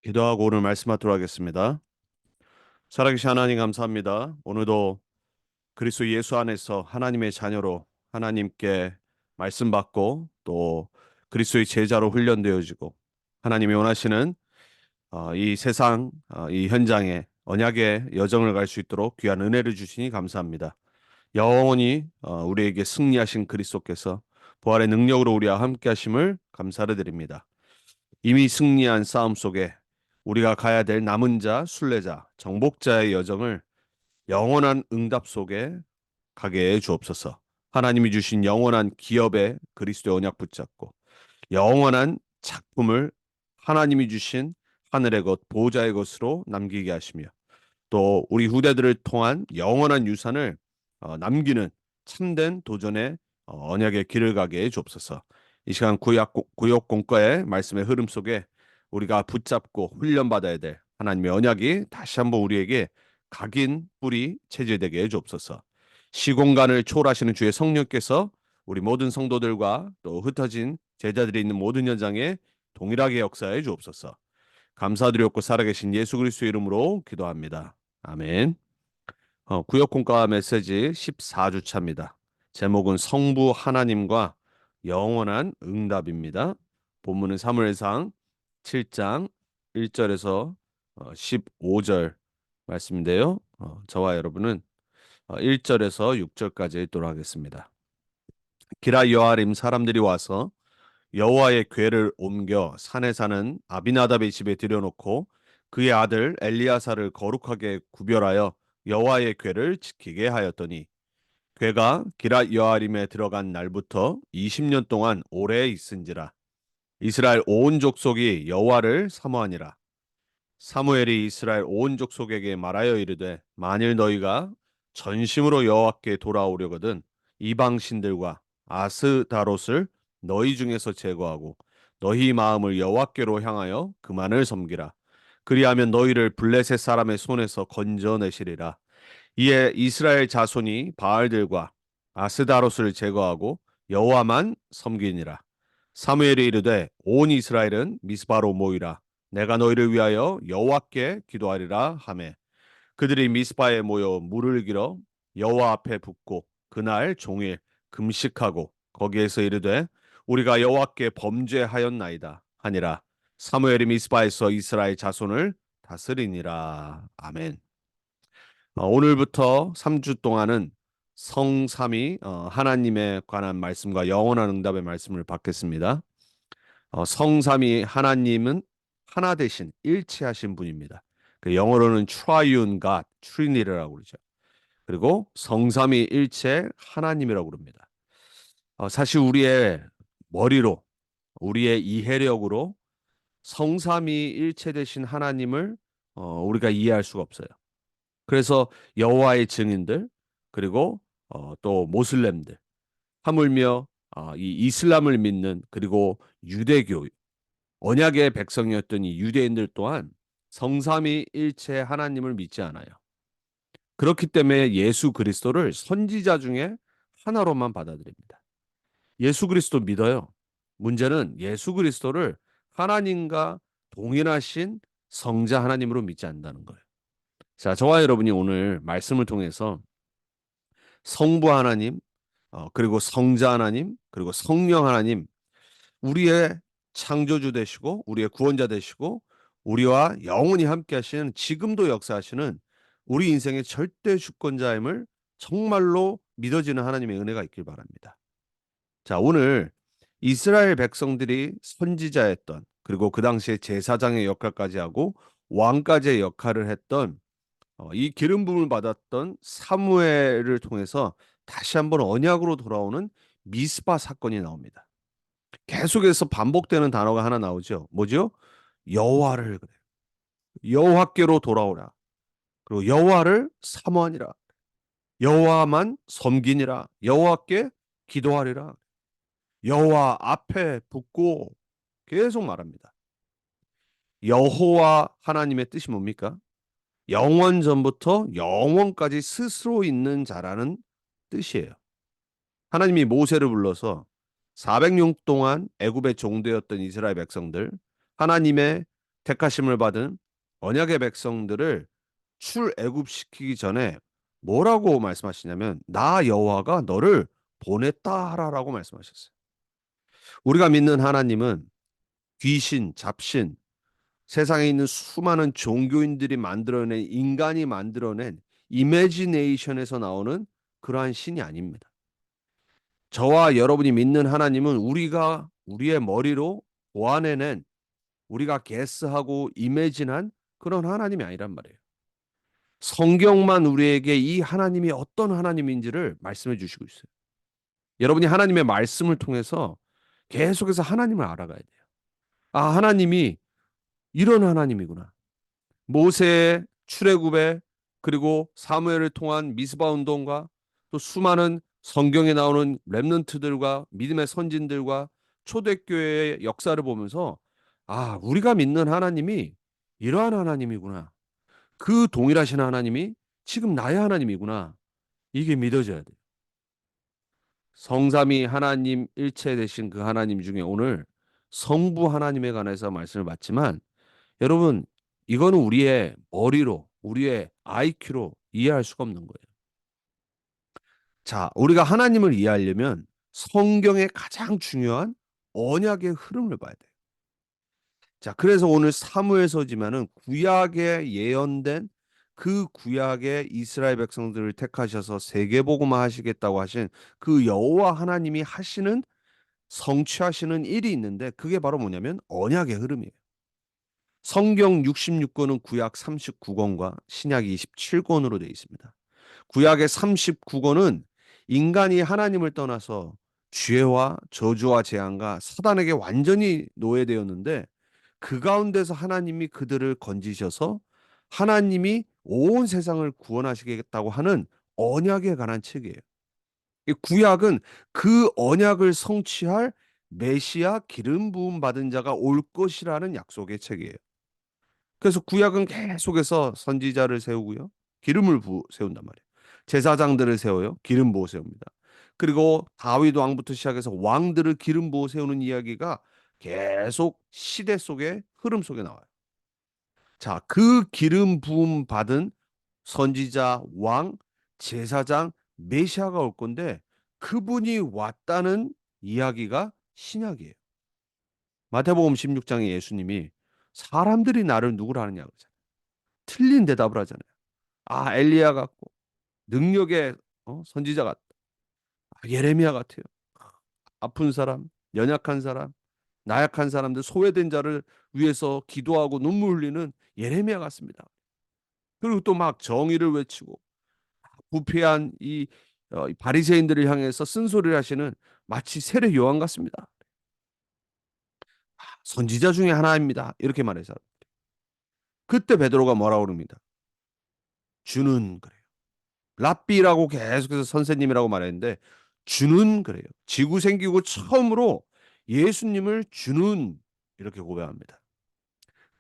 기도하고 오늘 말씀하도록 하겠습니다. 살아계신 하나님 감사합니다. 오늘도 그리스도 예수 안에서 하나님의 자녀로 하나님께 말씀 받고 또 그리스도의 제자로 훈련되어지고 하나님이 원하시는 이 세상 이 현장에 언약의 여정을 갈 수 있도록 귀한 은혜를 주시니 감사합니다. 영원히 우리에게 승리하신 그리스도께서 부활의 능력으로 우리와 함께 하심을 감사를 드립니다. 이미 승리한 싸움 속에 우리가 가야 될 남은 자, 순례자, 정복자의 여정을 영원한 응답 속에 가게 해 주옵소서. 하나님이 주신 영원한 기업의 그리스도의 언약 붙잡고 영원한 작품을 하나님이 주신 하늘의 것, 보호자의 것으로 남기게 하시며 또 우리 후대들을 통한 영원한 유산을 남기는 참된 도전의 언약의 길을 가게 해 주옵소서. 이 시간 구역 공과의 말씀의 흐름 속에 우리가 붙잡고 훈련받아야 될 하나님의 언약이 다시 한번 우리에게 각인 뿌리 체질되게 해 주옵소서. 시공간을 초월하시는 주의 성령께서 우리 모든 성도들과 또 흩어진 제자들이 있는 모든 현장에 동일하게 역사해 주옵소서. 감사드렸고 살아계신 예수 그리스도 이름으로 기도합니다. 아멘. 구역공과 메시지 14주 차입니다. 제목은 성부 하나님과 영원한 응답입니다. 본문은 사무엘상 7장 1절에서 15절 말씀인데요. 저와 여러분은 1절에서 6절까지 읽도록 하겠습니다. 기라 여아림 사람들이 와서 여호와의 궤를 옮겨 산에 사는 아비나답의 집에 들여놓고 그의 아들 엘리야사를 거룩하게 구별하여 여호와의 궤를 지키게 하였더니 궤가 기럇 여아림에 들어간 날부터 20년 동안 오래 있은지라 이스라엘 온 족속이 여호와를 사모하니라. 사무엘이 이스라엘 온 족속에게 말하여 이르되 만일 너희가 전심으로 여호와께 돌아오려거든 이방 신들과 아스다롯을 너희 중에서 제거하고 너희 마음을 여호와께로 향하여 그만을 섬기라. 그리하면 너희를 블레셋 사람의 손에서 건져내시리라. 이에 이스라엘 자손이 바알들과 아스다롯을 제거하고 여호와만 섬기니라. 사무엘이 이르되 온 이스라엘은 미스바로 모이라. 내가 너희를 위하여 여호와께 기도하리라 하매 그들이 미스바에 모여 물을 길어 여호와 앞에 붓고 그날 종일 금식하고 거기에서 이르되 우리가 여호와께 범죄하였나이다 하니라. 사무엘이 미스바에서 이스라엘 자손을 다스리니라. 아멘. 오늘부터 3주 동안은 성삼위 하나님에 관한 말씀과 영원한 응답의 말씀을 받겠습니다. 성삼위 하나님은 하나 되신 일체하신 분입니다. 그 영어로는 Triune God, Trinity라고 그러죠. 그리고 성삼위 일체 하나님이라고 그럽니다. 사실 우리의 머리로 우리의 이해력으로 성삼위 일체 되신 하나님을 우리가 이해할 수가 없어요. 그래서 여호와의 증인들 그리고 또 모슬렘들 하물며 이 이슬람을 믿는 그리고 유대교 언약의 백성이었던 이 유대인들 또한 성삼위일체 하나님을 믿지 않아요. 그렇기 때문에 예수 그리스도를 선지자 중에 하나로만 받아들입니다. 예수 그리스도 믿어요. 문제는 예수 그리스도를 하나님과 동일하신 성자 하나님으로 믿지 않는다는 거예요. 자, 저와 여러분이 오늘 말씀을 통해서 성부 하나님, 그리고 성자 하나님, 그리고 성령 하나님, 우리의 창조주 되시고, 우리의 구원자 되시고, 우리와 영원히 함께 하시는 지금도 역사하시는 우리 인생의 절대 주권자임을 정말로 믿어지는 하나님의 은혜가 있길 바랍니다. 자, 오늘 이스라엘 백성들이 선지자였던, 그리고 그 당시에 제사장의 역할까지 하고 왕까지의 역할을 했던 이 기름 부음을 받았던 사무엘을 통해서 다시 한번 언약으로 돌아오는 미스바 사건이 나옵니다. 계속해서 반복되는 단어가 하나 나오죠. 뭐죠? 여호와를 그래. 여호와께로 돌아오라. 그리고 여호와를 사모하니라. 여호와만 섬기니라. 여호와께 기도하리라. 여호와 앞에 붙고 계속 말합니다. 여호와 하나님의 뜻이 뭡니까? 영원 전부터 영원까지 스스로 있는 자라는 뜻이에요. 하나님이 모세를 불러서 400년 동안 애굽의 종되었던 이스라엘 백성들 하나님의 택하심을 받은 언약의 백성들을 출애굽시키기 전에 뭐라고 말씀하시냐면 나 여호와가 너를 보냈다 하라라고 말씀하셨어요. 우리가 믿는 하나님은 귀신, 잡신, 세상에 있는 수많은 종교인들이 만들어낸 인간이 만들어낸 이미지네이션에서 나오는 그러한 신이 아닙니다. 저와 여러분이 믿는 하나님은 우리가 우리의 머리로 고안해낸 우리가 게스하고 이미진한 그런 하나님이 아니란 말이에요. 성경만 우리에게 이 하나님이 어떤 하나님인지를 말씀해 주시고 있어요. 여러분이 하나님의 말씀을 통해서 계속해서 하나님을 알아가야 돼요. 아, 하나님이 이런 하나님이구나. 모세의 출애굽에 그리고 사무엘을 통한 미스바 운동과 또 수많은 성경에 나오는 렘넌트들과 믿음의 선진들과 초대교회의 역사를 보면서 아, 우리가 믿는 하나님이 이러한 하나님이구나. 그 동일하신 하나님이 지금 나의 하나님이구나. 이게 믿어져야 돼요. 성삼위 하나님 일체 되신 그 하나님 중에 오늘 성부 하나님에 관해서 말씀을 받지만 여러분 이거는 우리의 머리로 우리의 IQ로 이해할 수가 없는 거예요. 자, 우리가 하나님을 이해하려면 성경의 가장 중요한 언약의 흐름을 봐야 돼요. 자, 그래서 오늘 사무엘서지만은 구약에 예언된 그 구약의 이스라엘 백성들을 택하셔서 세계복음화 하시겠다고 하신 그 여호와 하나님이 하시는 성취하시는 일이 있는데 그게 바로 뭐냐면 언약의 흐름이에요. 성경 66권은 구약 39권과 신약 27권으로 되어 있습니다. 구약의 39권은 인간이 하나님을 떠나서 죄와 저주와 재앙과 사단에게 완전히 노예되었는데 그 가운데서 하나님이 그들을 건지셔서 하나님이 온 세상을 구원하시겠다고 하는 언약에 관한 책이에요. 이 구약은 그 언약을 성취할 메시아 기름 부음 받은 자가 올 것이라는 약속의 책이에요. 그래서 구약은 계속해서 선지자를 세우고요. 기름을 세운단 말이에요. 제사장들을 세워요. 기름 부어 세웁니다. 그리고 다윗 왕부터 시작해서 왕들을 기름 부어 세우는 이야기가 계속 시대 속에 흐름 속에 나와요. 자, 그 기름 부음 받은 선지자, 왕, 제사장, 메시아가 올 건데 그분이 왔다는 이야기가 신약이에요. 마태복음 16장에 예수님이 사람들이 나를 누구라 하느냐 그러잖아요. 틀린 대답을 하잖아요. 아, 엘리야 같고 능력의 선지자 같다. 아, 예레미야 같아요. 아픈 사람, 연약한 사람, 나약한 사람들, 소외된 자를 위해서 기도하고 눈물 흘리는 예레미야 같습니다. 그리고 또 막 정의를 외치고 부패한 이 바리새인들을 향해서 쓴소리를 하시는 마치 세례 요한 같습니다. 선지자 중에 하나입니다. 이렇게 말해서 그때 베드로가 뭐라고 그럽니다. 주는 그래요. 랍비라고 계속해서 선생님이라고 말했는데 주는 그래요. 지구 생기고 처음으로 예수님을 주는 이렇게 고백합니다.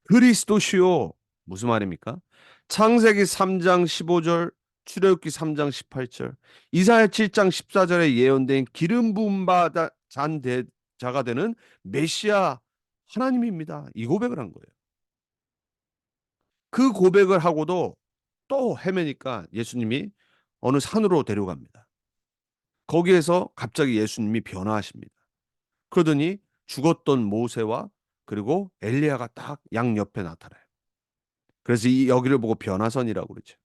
그리스도시요. 무슨 말입니까? 창세기 3장 15절, 출애굽기 3장 18절, 이사야 7장 14절에 예언된 기름 부음 받아 잔 자가 되는 메시아 하나님입니다. 이 고백을 한 거예요. 그 고백을 하고도 또 헤매니까 예수님이 어느 산으로 데려갑니다. 거기에서 갑자기 예수님이 변화하십니다. 그러더니 죽었던 모세와 그리고 엘리야가 딱 양옆에 나타나요. 그래서 이 여기를 보고 변화선이라고 그러죠.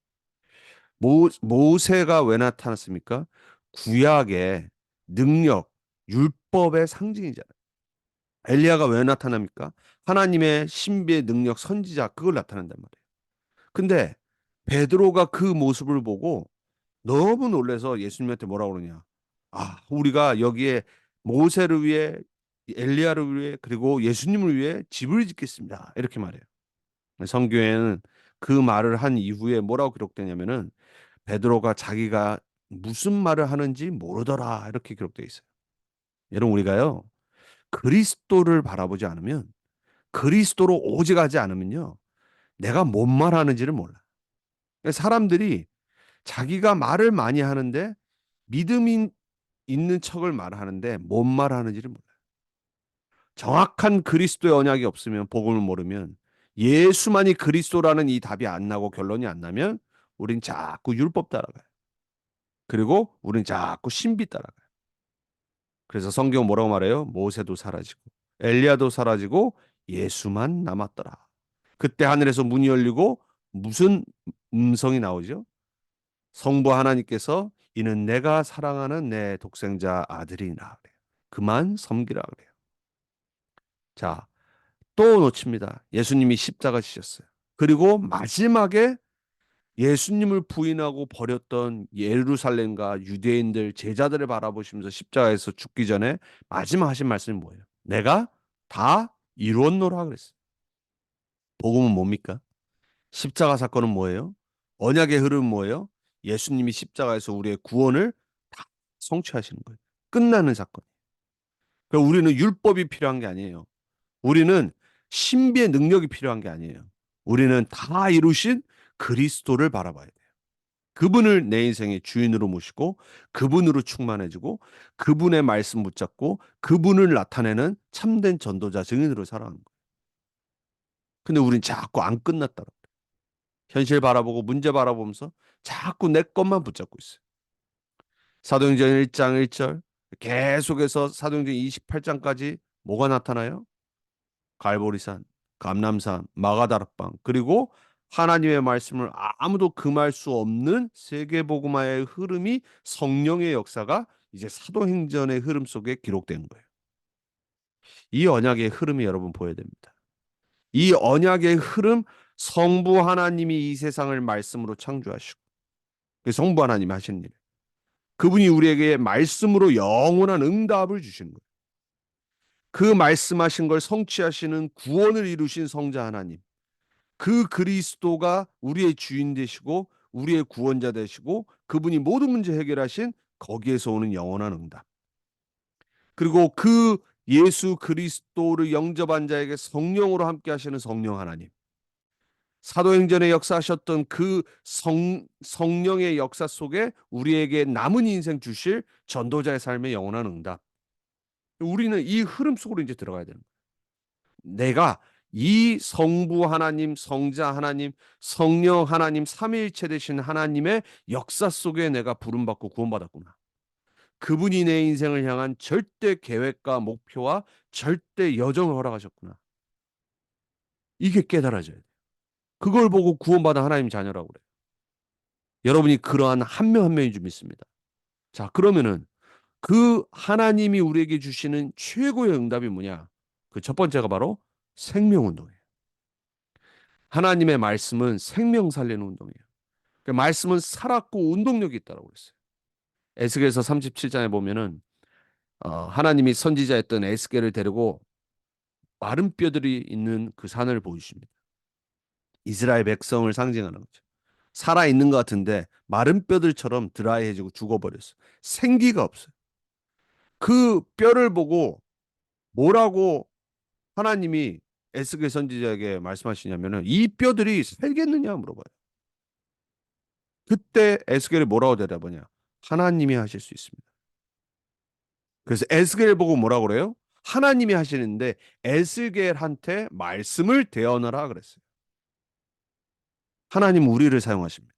모세가 왜 나타났습니까? 구약의 능력, 율법의 상징이잖아요. 엘리야가 왜 나타납니까? 하나님의 신비의 능력, 선지자 그걸 나타낸단 말이에요. 근데 베드로가 그 모습을 보고 너무 놀라서 예수님한테 뭐라고 그러냐? 아, 우리가 여기에 모세를 위해 엘리야를 위해 그리고 예수님을 위해 집을 짓겠습니다. 이렇게 말해요. 성경에는 그 말을 한 이후에 뭐라고 기록되냐면은 베드로가 자기가 무슨 말을 하는지 모르더라 이렇게 기록되어 있어요. 여러분 우리가요 그리스도를 바라보지 않으면 그리스도로 오직하지 않으면요 내가 뭔 말하는지를 몰라. 사람들이 자기가 말을 많이 하는데 믿음이 있는 척을 말하는데 뭔 말하는지를 몰라요. 정확한 그리스도의 언약이 없으면 복음을 모르면 예수만이 그리스도라는 이 답이 안 나고 결론이 안 나면 우린 자꾸 율법 따라가요. 그리고 우린 자꾸 신비 따라가요. 그래서 성경 뭐라고 말해요? 모세도 사라지고 엘리야도 사라지고 예수만 남았더라. 그때 하늘에서 문이 열리고 무슨 음성이 나오죠? 성부 하나님께서 이는 내가 사랑하는 내 독생자 아들이라 그래요. 그만 섬기라 그래요. 자, 또 놓칩니다. 예수님이 십자가 지셨어요. 그리고 마지막에 예수님을 부인하고 버렸던 예루살렘과 유대인들 제자들을 바라보시면서 십자가에서 죽기 전에 마지막 하신 말씀이 뭐예요? 내가 다 이루었노라 그랬어요. 복음은 뭡니까? 십자가 사건은 뭐예요? 언약의 흐름은 뭐예요? 예수님이 십자가에서 우리의 구원을 다 성취하시는 거예요. 끝나는 사건. 그러니까 우리는 율법이 필요한 게 아니에요. 우리는 신비의 능력이 필요한 게 아니에요. 우리는 다 이루신 그리스도를 바라봐야 돼요. 그분을 내 인생의 주인으로 모시고 그분으로 충만해지고 그분의 말씀 붙잡고 그분을 나타내는 참된 전도자 증인으로 살아가는 거예요. 근데 우린 자꾸 안 끝났다. 현실 바라보고 문제 바라보면서 자꾸 내 것만 붙잡고 있어요. 사도행전 1장 1절 계속해서 사도행전 28장까지 뭐가 나타나요? 갈보리산, 감람산, 마가다락방 그리고 하나님의 말씀을 아무도 금할 수 없는 세계복음화의 흐름이 성령의 역사가 이제 사도행전의 흐름 속에 기록된 거예요. 이 언약의 흐름이 여러분 보여야 됩니다. 이 언약의 흐름 성부 하나님이 이 세상을 말씀으로 창조하시고 성부 하나님이 하시는 일. 그분이 우리에게 말씀으로 영원한 응답을 주시는 거예요. 그 말씀하신 걸 성취하시는 구원을 이루신 성자 하나님. 그 그리스도가 우리의 주인 되시고 우리의 구원자 되시고 그분이 모든 문제 해결하신 거기에서 오는 영원한 응답. 그리고 그 예수 그리스도를 영접한 자에게 성령으로 함께 하시는 성령 하나님. 사도행전에 역사하셨던 그 성령의 역사 속에 우리에게 남은 인생 주실 전도자의 삶의 영원한 응답. 우리는 이 흐름 속으로 이제 들어가야 되는 거예요. 내가 이 성부 하나님, 성자 하나님, 성령 하나님, 삼위일체 되신 하나님의 역사 속에 내가 부름받고 구원받았구나. 그분이 내 인생을 향한 절대 계획과 목표와 절대 여정을 허락하셨구나. 이게 깨달아져야 돼요. 그걸 보고 구원받은 하나님 자녀라고 그래요. 여러분이 그러한 한 명 한 명인 줄 믿습니다. 자, 그러면은 그 하나님이 우리에게 주시는 최고의 응답이 뭐냐? 그 첫 번째가 바로 생명운동이에요. 하나님의 말씀은 생명 살리는 운동이에요. 그 말씀은 살았고 운동력이 있다고 그랬어요. 에스겔서 37장에 보면은 하나님이 선지자였던 에스겔을 데리고 마른 뼈들이 있는 그 산을 보여주십니다. 이스라엘 백성을 상징하는 거죠. 살아 있는 것 같은데 마른 뼈들처럼 드라이해지고 죽어버렸어요. 생기가 없어요. 그 뼈를 보고 뭐라고 하나님이 에스겔 선지자에게 말씀하시냐면은 이 뼈들이 살겠느냐 물어봐요. 그때 에스겔이 뭐라고 대답하냐? 하나님이 하실 수 있습니다. 그래서 에스겔 보고 뭐라고 그래요? 하나님이 하시는데 에스겔한테 말씀을 대언하라 그랬어요. 하나님 우리를 사용하십니다.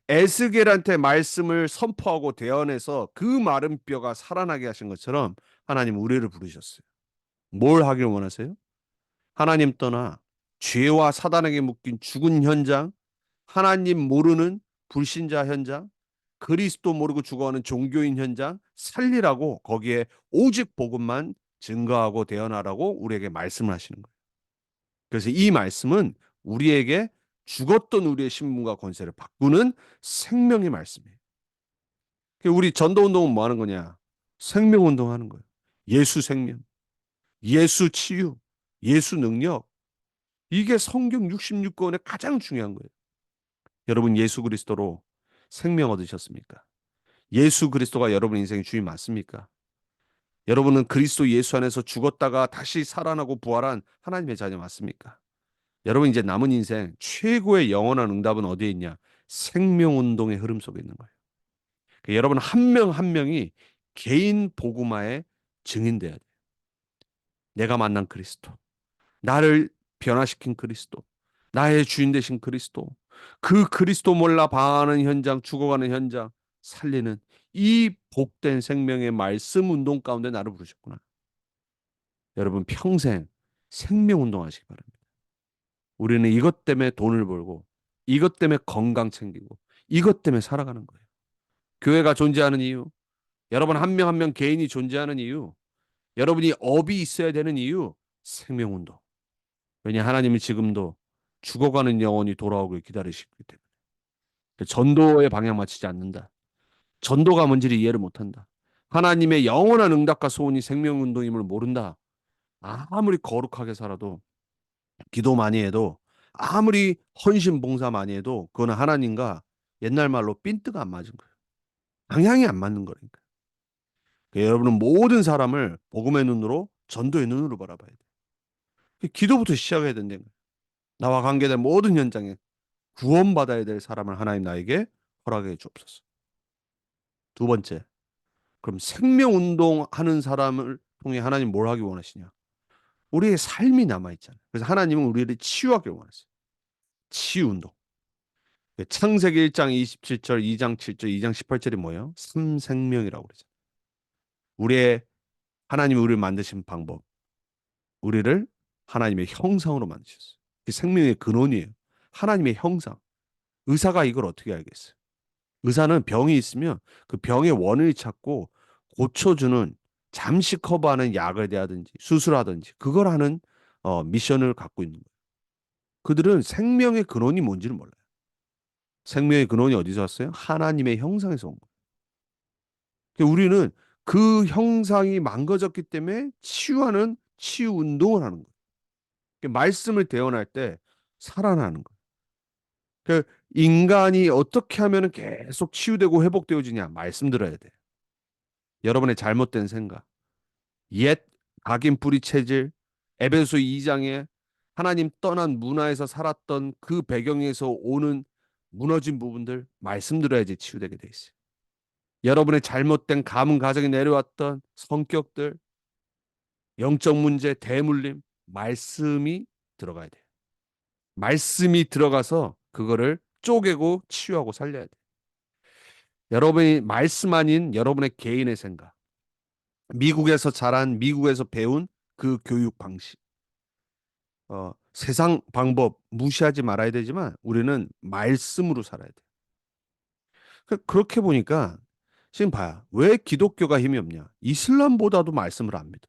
에스겔한테 말씀을 선포하고 대언해서 그 마른 뼈가 살아나게 하신 것처럼 하나님 우리를 부르셨어요. 뭘 하길 원하세요? 하나님 떠나 죄와 사단에게 묶인 죽은 현장, 하나님 모르는 불신자 현장, 그리스도 모르고 죽어가는 종교인 현장 살리라고 거기에 오직 복음만 증거하고 대언하라고 우리에게 말씀을 하시는 거예요. 그래서 이 말씀은 우리에게 죽었던 우리의 신분과 권세를 바꾸는 생명의 말씀이에요. 우리 전도운동은 뭐 하는 거냐? 생명운동 하는 거예요. 예수 생명, 예수 치유, 예수 능력. 이게 성경 66권의 가장 중요한 거예요. 여러분 예수 그리스도로 생명 얻으셨습니까? 예수 그리스도가 여러분 인생의 주인 맞습니까? 여러분은 그리스도 예수 안에서 죽었다가 다시 살아나고 부활한 하나님의 자녀 맞습니까? 여러분 이제 남은 인생 최고의 영원한 응답은 어디에 있냐? 생명운동의 흐름 속에 있는 거예요. 그러니까 여러분 한 명 한 명이 개인 복음화의 증인돼야 돼요. 내가 만난 그리스도. 나를 변화시킨 그리스도, 나의 주인 되신 그리스도, 그 그리스도 몰라 방황하는 현장, 죽어가는 현장 살리는 이 복된 생명의 말씀 운동 가운데 나를 부르셨구나. 여러분 평생 생명 운동하시기 바랍니다. 우리는 이것 때문에 돈을 벌고 이것 때문에 건강 챙기고 이것 때문에 살아가는 거예요. 교회가 존재하는 이유, 여러분 한 명 한 명 개인이 존재하는 이유, 여러분이 업이 있어야 되는 이유, 생명 운동. 왜냐 하나님은 지금도 죽어가는 영혼이 돌아오길 기다리시기 때문에. 전도의 방향 맞추지 않는다. 전도가 뭔지를 이해를 못한다. 하나님의 영원한 응답과 소원이 생명운동임을 모른다. 아무리 거룩하게 살아도 기도 많이 해도 아무리 헌신 봉사 많이 해도 그거는 하나님과 옛날 말로 핀트가 안 맞은 거예요. 방향이 안 맞는 거니까. 그러니까 여러분은 모든 사람을 복음의 눈으로 전도의 눈으로 바라봐야 돼요. 기도부터 시작해야 된다는 거예요. 나와 관계된 모든 현장에 구원받아야 될 사람을 하나님 나에게 허락해 주옵소서. 두 번째, 그럼 생명운동 하는 사람을 통해 하나님 뭘 하기 원하시냐? 우리의 삶이 남아있잖아요. 그래서 하나님은 우리를 치유하길 원하세요. 치유운동. 창세기 1장 27절, 2장 7절, 2장 18절이 뭐예요? 삼생명이라고 그러죠. 우리의 하나님이 우리를 만드신 방법. 우리를 하나님의 형상으로 만드셨어요. 그 생명의 근원이에요. 하나님의 형상. 의사가 이걸 어떻게 알겠어요? 의사는 병이 있으면 그 병의 원인을 찾고 고쳐주는 잠시 커버하는 약을 대하든지 수술하든지 그걸 하는 미션을 갖고 있는 거예요. 그들은 생명의 근원이 뭔지를 몰라요. 생명의 근원이 어디서 왔어요? 하나님의 형상에서 온 거예요. 그러니까 우리는 그 형상이 망가졌기 때문에 치유하는 치유 운동을 하는 거예요. 그러니까 말씀을 대언할 때 살아나는 거예요. 그 인간이 어떻게 하면 계속 치유되고 회복되어지냐? 말씀 들어야 돼. 여러분의 잘못된 생각, 옛 각인 뿌리 체질, 에베소 2장에 하나님 떠난 문화에서 살았던 그 배경에서 오는 무너진 부분들 말씀 들어야지 치유되게 돼 있어요. 여러분의 잘못된 가문 가정에 내려왔던 성격들, 영적 문제, 대물림, 말씀이 들어가야 돼요. 말씀이 들어가서 그거를 쪼개고 치유하고 살려야 돼요. 여러분이 말씀 아닌 여러분의 개인의 생각, 미국에서 자란 미국에서 배운 그 교육 방식, 세상 방법 무시하지 말아야 되지만 우리는 말씀으로 살아야 돼요. 그렇게 보니까 지금 봐요. 왜 기독교가 힘이 없냐? 이슬람보다도 말씀을 안 믿어.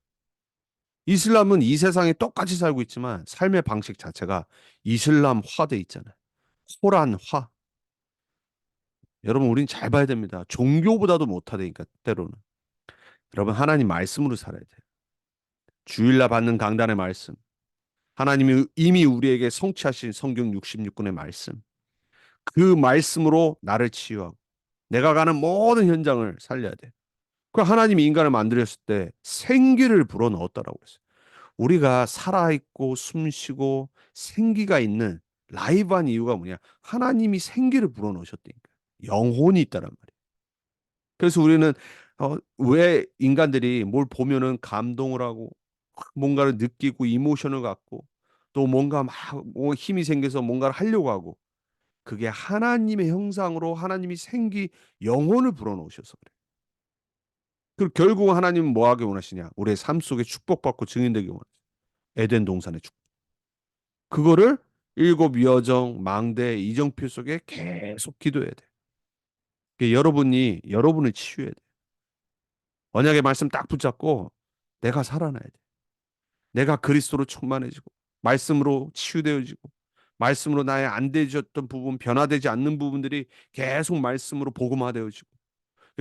이슬람은 이 세상에 똑같이 살고 있지만 삶의 방식 자체가 이슬람화돼 있잖아요. 코란화. 여러분 우린 잘 봐야 됩니다. 종교보다도 못하다니까 때로는. 여러분 하나님 말씀으로 살아야 돼요. 주일날 받는 강단의 말씀. 하나님이 이미 우리에게 성취하신 성경 66권의 말씀. 그 말씀으로 나를 치유하고 내가 가는 모든 현장을 살려야 돼. 그 하나님이 인간을 만들었을 때 생기를 불어넣었다라고 했어요. 우리가 살아있고 숨쉬고 생기가 있는 라이브한 이유가 뭐냐? 하나님이 생기를 불어넣으셨다니까. 영혼이 있다란 말이에요. 그래서 우리는 왜 인간들이 뭘 보면은 감동을 하고 뭔가를 느끼고 이모션을 갖고 또 뭔가 막뭐 힘이 생겨서 뭔가를 하려고 하고 그게 하나님의 형상으로 하나님이 생기 영혼을 불어넣으셔서 그래. 그 결국 하나님은 뭐 하기 원하시냐? 우리의 삶 속에 축복받고 증인되기 원하시죠. 에덴 동산의 축복. 그거를 일곱 여정, 망대, 이정표 속에 계속 기도해야 돼. 여러분이 여러분을 치유해야 돼. 언약의 말씀 딱 붙잡고 내가 살아나야 돼. 내가 그리스도로 충만해지고 말씀으로 치유되어지고 말씀으로 나의 안 되어졌던 부분, 변화되지 않는 부분들이 계속 말씀으로 복음화되어지고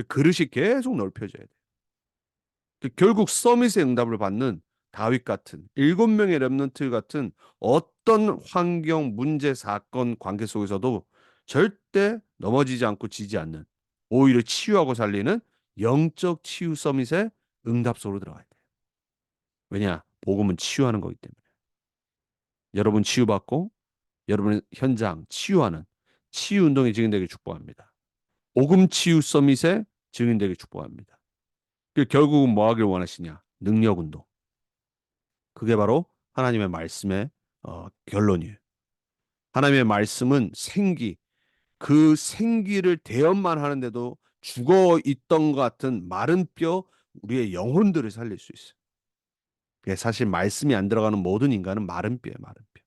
그릇이 계속 넓혀져야 돼. 결국 서밋의 응답을 받는 다윗 같은 7명의 렘넌트 같은 어떤 환경, 문제, 사건, 관계 속에서도 절대 넘어지지 않고 지지 않는 오히려 치유하고 살리는 영적 치유 서밋의 응답 속으로 들어가야 돼요. 왜냐? 복음은 치유하는 거기 때문에. 여러분 치유받고 여러분의 현장 치유하는 치유 운동의 증인되게 축복합니다. 복음 치유 서밋의 증인되게 축복합니다. 결국은 뭐 하길 원하시냐? 능력 운동. 그게 바로 하나님의 말씀에 결론이에요. 하나님의 말씀은 생기, 그 생기를 대언만 하는데도 죽어 있던 것 같은 마른 뼈, 우리의 영혼들을 살릴 수 있어요. 사실 말씀이 안 들어가는 모든 인간은 마른 뼈예요, 마른 뼈.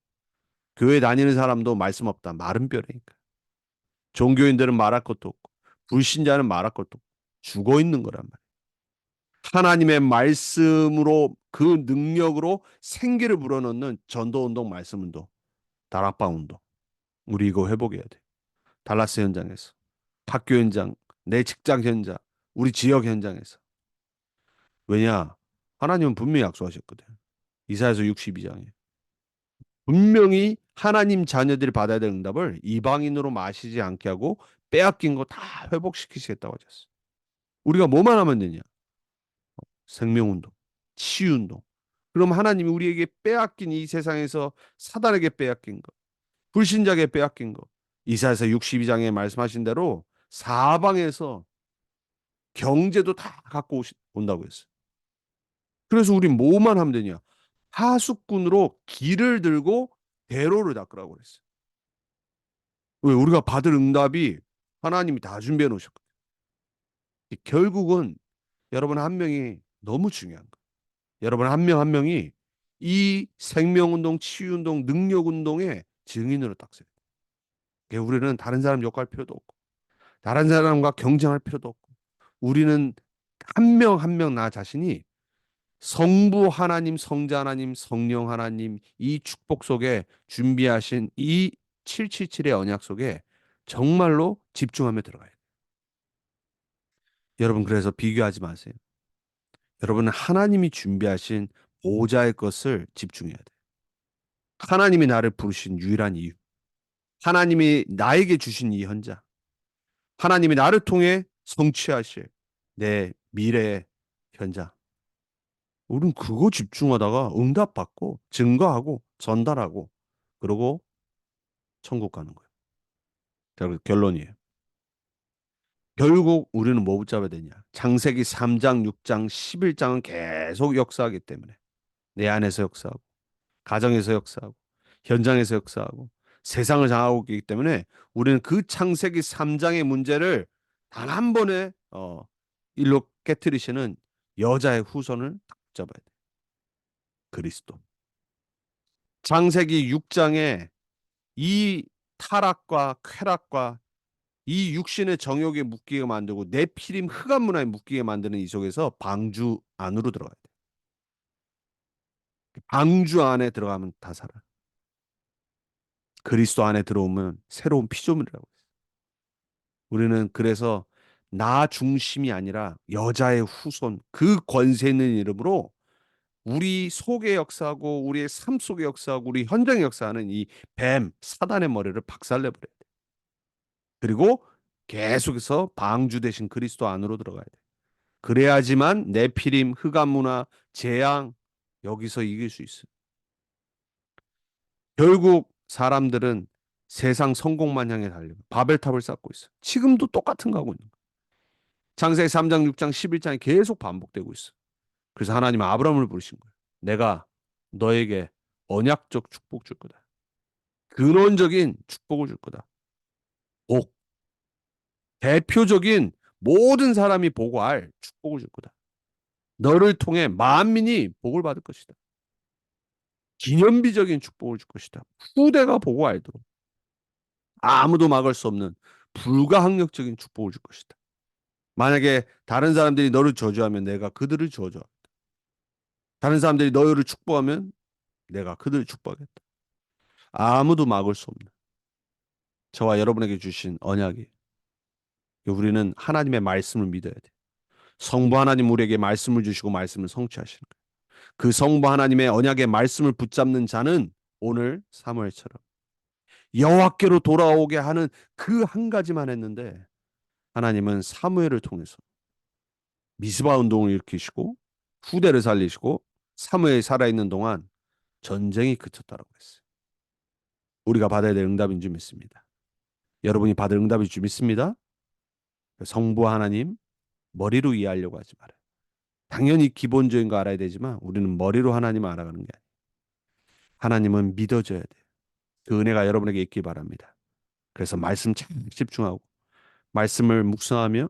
교회 다니는 사람도 말씀 없다, 마른 뼈라니까. 종교인들은 말할 것도 없고, 불신자는 말할 것도 없고, 죽어 있는 거란 말이에요. 하나님의 말씀으로 그 능력으로 생기를 불어넣는 전도운동, 말씀운동, 다락방운동. 우리 이거 회복해야 돼. 달라스 현장에서, 학교 현장, 내 직장 현장, 우리 지역 현장에서. 왜냐? 하나님은 분명히 약속하셨거든. 이사야서 62장에. 분명히 하나님 자녀들이 받아야 될 응답을 이방인으로 마시지 않게 하고 빼앗긴 거 다 회복시키시겠다고 하셨어. 우리가 뭐만 하면 되냐? 생명운동, 치유운동. 그럼 하나님이 우리에게 빼앗긴 이 세상에서 사단에게 빼앗긴 거, 불신자에게 빼앗긴 거, 이사야서 62장에 말씀하신 대로 사방에서 경제도 다 갖고 온다고 했어요. 그래서 우리 뭐만 하면 되냐? 하수꾼으로 길을 들고 대로를 닦으라고 그랬어요. 왜? 우리가 받을 응답이 하나님이 다 준비해 놓으셨거든요. 결국은 여러분 한 명이 너무 중요한 거예요. 여러분 한 명 한 명이 이 생명운동, 치유운동, 능력운동의 증인으로 딱 서요. 우리는 다른 사람 욕할 필요도 없고, 다른 사람과 경쟁할 필요도 없고, 우리는 한 명 한 명 나 자신이 성부 하나님, 성자 하나님, 성령 하나님 이 축복 속에 준비하신 이 777의 언약 속에 정말로 집중하며 들어가요. 여러분 그래서 비교하지 마세요. 여러분은 하나님이 준비하신 보좌의 것을 집중해야 돼요. 하나님이 나를 부르신 유일한 이유. 하나님이 나에게 주신 이 현장. 하나님이 나를 통해 성취하실 내 미래의 현장. 우리는 그거 집중하다가 응답받고 증거하고 전달하고 그러고 천국 가는 거예요. 자, 결론이에요. 결국 우리는 뭐 붙잡아야 되냐? 창세기 3장, 6장, 11장은 계속 역사하기 때문에 내 안에서 역사하고 가정에서 역사하고 현장에서 역사하고 세상을 장하고 있기 때문에 우리는 그 창세기 3장의 문제를 단 한 번에 일로 깨뜨리시는 여자의 후손을 붙잡아야 돼. 그리스도. 창세기 6장에 이 타락과 쾌락과 이 육신의 정욕에 묶이게 만들고 네피림 흑암 문화에 묶이게 만드는 이 속에서 방주 안으로 들어가야 돼. 방주 안에 들어가면 다 살아. 그리스도 안에 들어오면 새로운 피조물이라고 했어. 우리는 그래서 나 중심이 아니라 여자의 후손, 그 권세 있는 이름으로 우리 속의 역사하고 우리의 삶 속의 역사하고 우리 현장의 역사하는 이 뱀, 사단의 머리를 박살내버려야 돼. 그리고 계속해서 방주 대신 그리스도 안으로 들어가야 돼. 그래야지만 네피림, 흑암 문화, 재앙 여기서 이길 수 있어. 결국 사람들은 세상 성공만 향해 달리고 바벨탑을 쌓고 있어. 지금도 똑같은 거 하고 있는 거야. 창세기 3장, 6장, 11장이 계속 반복되고 있어. 그래서 하나님은 아브라함을 부르신 거예요. 내가 너에게 언약적 축복 줄 거다. 근원적인 축복을 줄 거다. 복. 대표적인 모든 사람이 보고 알 축복을 줄 거다. 너를 통해 만민이 복을 받을 것이다. 기념비적인 축복을 줄 것이다. 후대가 보고 알도록 아무도 막을 수 없는 불가항력적인 축복을 줄 것이다. 만약에 다른 사람들이 너를 저주하면 내가 그들을 저주하겠다. 다른 사람들이 너를 축복하면 내가 그들을 축복하겠다. 아무도 막을 수 없는 저와 여러분에게 주신 언약이 우리는 하나님의 말씀을 믿어야 돼. 성부 하나님 우리에게 말씀을 주시고 말씀을 성취하시는 거예요. 그 성부 하나님의 언약의 말씀을 붙잡는 자는 오늘 사무엘처럼 여호와께로 돌아오게 하는 그 한 가지만 했는데 하나님은 사무엘을 통해서 미스바 운동을 일으키시고 후대를 살리시고 사무엘이 살아있는 동안 전쟁이 그쳤다라고 했어요. 우리가 받아야 될 응답인 줄 믿습니다. 여러분이 받을 응답인 줄 믿습니다. 성부 하나님 머리로 이해하려고 하지 말아요. 당연히 기본적인 거 알아야 되지만 우리는 머리로 하나님을 알아가는 게 아니에요. 하나님은 믿어져야 돼요. 그 은혜가 여러분에게 있기 바랍니다. 그래서 말씀 잘 집중하고 말씀을 묵상하며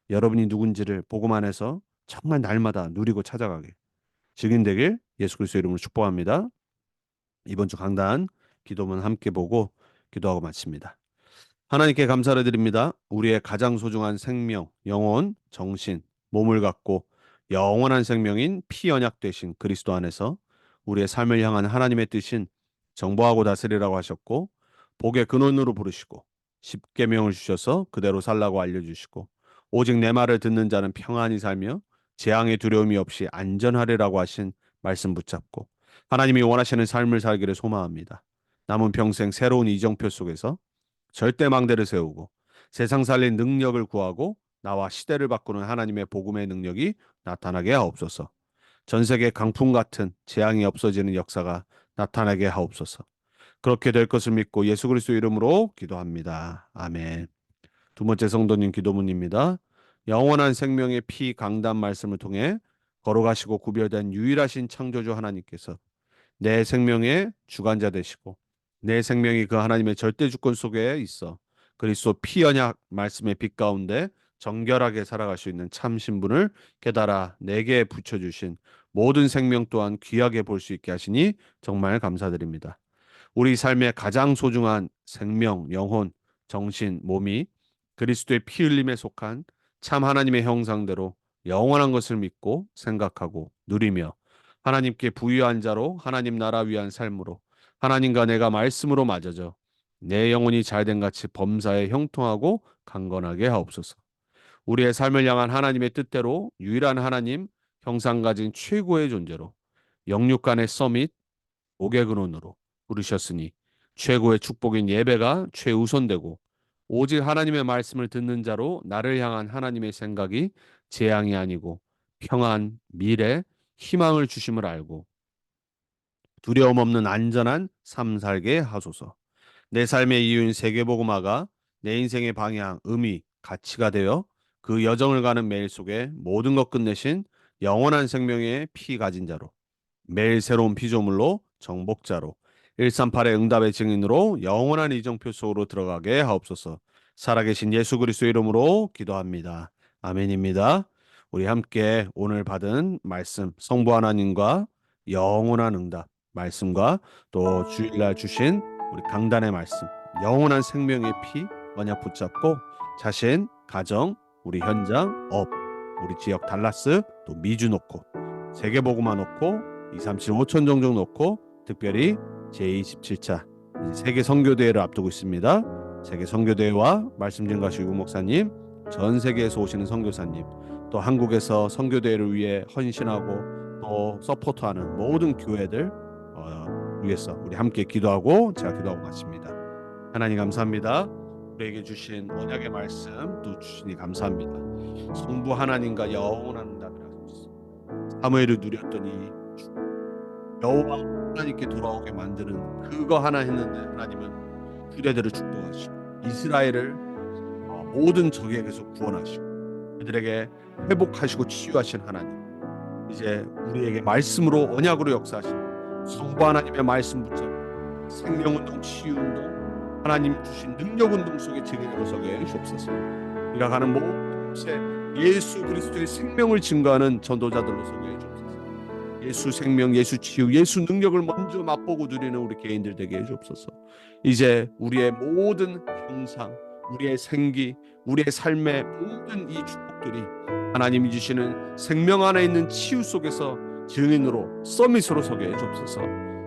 여러분이 누군지를 복음 안에서 정말 날마다 누리고 찾아가게 증인되길 예수 그리스도 이름으로 축복합니다. 이번 주 강단 기도문 함께 보고 기도하고 마칩니다. 하나님께 감사를 드립니다. 우리의 가장 소중한 생명, 영혼, 정신, 몸을 갖고 영원한 생명인 피언약 되신 그리스도 안에서 우리의 삶을 향한 하나님의 뜻인 정보하고 다스리라고 하셨고 복의 근원으로 부르시고 십계명을 주셔서 그대로 살라고 알려주시고 오직 내 말을 듣는 자는 평안히 살며 재앙의 두려움이 없이 안전하리라고 하신 말씀 붙잡고 하나님이 원하시는 삶을 살기를 소망합니다. 남은 평생 새로운 이정표 속에서 절대 망대를 세우고 세상 살린 능력을 구하고 나와 시대를 바꾸는 하나님의 복음의 능력이 나타나게 하옵소서. 전 세계 강풍 같은 재앙이 없어지는 역사가 나타나게 하옵소서. 그렇게 될 것을 믿고 예수 그리스도 이름으로 기도합니다. 아멘. 두 번째 성도님 기도문입니다. 영원한 생명의 피 강단 말씀을 통해 걸어가시고 구별된 유일하신 창조주 하나님께서 내 생명의 주관자 되시고 내 생명이 그 하나님의 절대 주권 속에 있어 그리스도 피 언약 말씀의 빛 가운데 정결하게 살아갈 수 있는 참 신분을 깨달아 내게 붙여주신 모든 생명 또한 귀하게 볼 수 있게 하시니 정말 감사드립니다. 우리 삶의 가장 소중한 생명, 영혼, 정신, 몸이 그리스도의 피 흘림에 속한 참 하나님의 형상대로 영원한 것을 믿고 생각하고 누리며 하나님께 부유한 자로 하나님 나라 위한 삶으로 하나님과 내가 말씀으로 맞아져 내 영혼이 잘된 같이 범사에 형통하고 강건하게 하옵소서. 우리의 삶을 향한 하나님의 뜻대로 유일한 하나님 형상 가진 최고의 존재로 영육 간의 서밋 옥의 근원으로 부르셨으니 최고의 축복인 예배가 최우선되고 오직 하나님의 말씀을 듣는 자로 나를 향한 하나님의 생각이 재앙이 아니고 평안, 미래, 희망을 주심을 알고 두려움 없는 안전한 삶 살게 하소서. 내 삶의 이유인 세계복음화가 내 인생의 방향, 의미, 가치가 되어 그 여정을 가는 매일 속에 모든 것 끝내신 영원한 생명의 피 가진 자로 매일 새로운 피조물로 정복자로 138의 응답의 증인으로 영원한 이정표 속으로 들어가게 하옵소서. 살아계신 예수 그리스도 이름으로 기도합니다. 아멘입니다. 우리 함께 오늘 받은 말씀 성부 하나님과 영원한 응답 말씀과 또 주일날 주신 우리 강단의 말씀 영원한 생명의 피 언약 붙잡고 자신, 가정, 우리 현장, 업, 우리 지역 달라스 또 미주 놓고 세계복음화 놓고 2, 3, 7, 5천 종족 놓고 특별히 제27차 세계 선교대회를 앞두고 있습니다. 세계 선교대회와 말씀 증거하시고 유 목사님, 전 세계에서 오시는 선교사님, 또 한국에서 선교대회를 위해 헌신하고 또 서포트하는 모든 교회들 위해서 우리 함께 기도하고 제가 기도하고 마칩니다. 하나님 감사합니다. 우리에게 주신 언약의 말씀 또 주시니 감사합니다. 성부 하나님과 영원한 응답이라고 했습니다. 사무엘을 누렸더니 여호와 하나님께 돌아오게 만드는 그거 하나 했는데 하나님은 그대들을 축복하시고 이스라엘을 모든 적에게서 구원하시고 그들에게 회복하시고 치유하신 하나님 이제 우리에게 말씀으로 언약으로 역사하시고 성부 하나님의 말씀 붙잡고 생명운동 치유운동 하나님 주신 능력운동 속에 증인으로 서게 주옵소서. 우리가 가는 모든 곳에 예수 그리스도의 생명을 증거하는 전도자들로 서게 주옵소서. 예수 생명, 예수 치유, 예수 능력을 먼저 맛보고 누리는 우리 개인들 되게 해주옵소서. 이제 우리의 모든 형상, 우리의 생기, 우리의 삶의 모든 이 축복들이 하나님이 주시는 생명 안에 있는 치유 속에서 증인으로 서밋으로 서게 해주옵소서.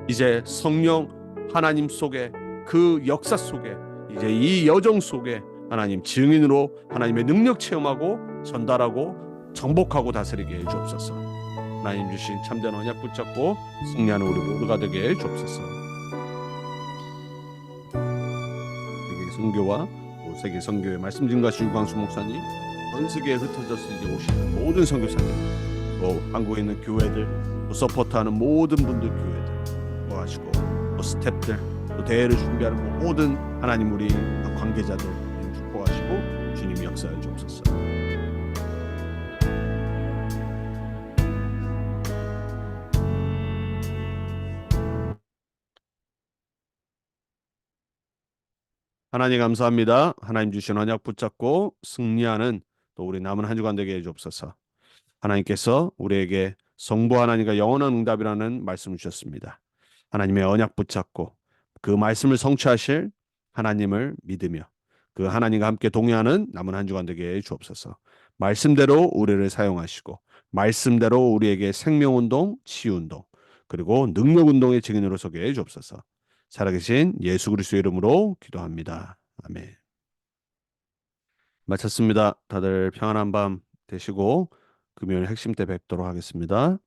이제 성령 하나님 속에 그 역사 속에 이제 이 여정 속에 하나님 증인으로 하나님의 능력 체험하고 전달하고 정복하고 다스리게 해주옵소서. 하나님 주신 참된 언약 붙잡고 승리하는 우리 모두가 되게 해주옵소서. 세계 선교와 또 세계 선교의 말씀 증거하신 유광수 목사님, 전 세계에 흩어져서 이제 오시는 모든 선교사님, 또 한국에 있는 교회들, 또 서포트하는 모든 분들 교회들 도와주시고 또 스태프들, 또 대회를 준비하는 모든 하나님 우리 관계자들 축복하시고 주님 역사해 주옵소서. 하나님 감사합니다. 하나님 주신 언약 붙잡고 승리하는 또 우리 남은 한 주간 되게 해주옵소서. 하나님께서 우리에게 성부 하나님과 영원한 응답이라는 말씀을 주셨습니다. 하나님의 언약 붙잡고 그 말씀을 성취하실 하나님을 믿으며 그 하나님과 함께 동행하는 남은 한 주간 되게 해 주옵소서. 말씀대로 우리를 사용하시고 말씀대로 우리에게 생명운동, 치유운동 그리고 능력운동의 증인으로 서게 해 주옵소서. 살아계신 예수 그리스도의 이름으로 기도합니다. 아멘. 마쳤습니다. 다들 평안한 밤 되시고 금요일 핵심 때 뵙도록 하겠습니다.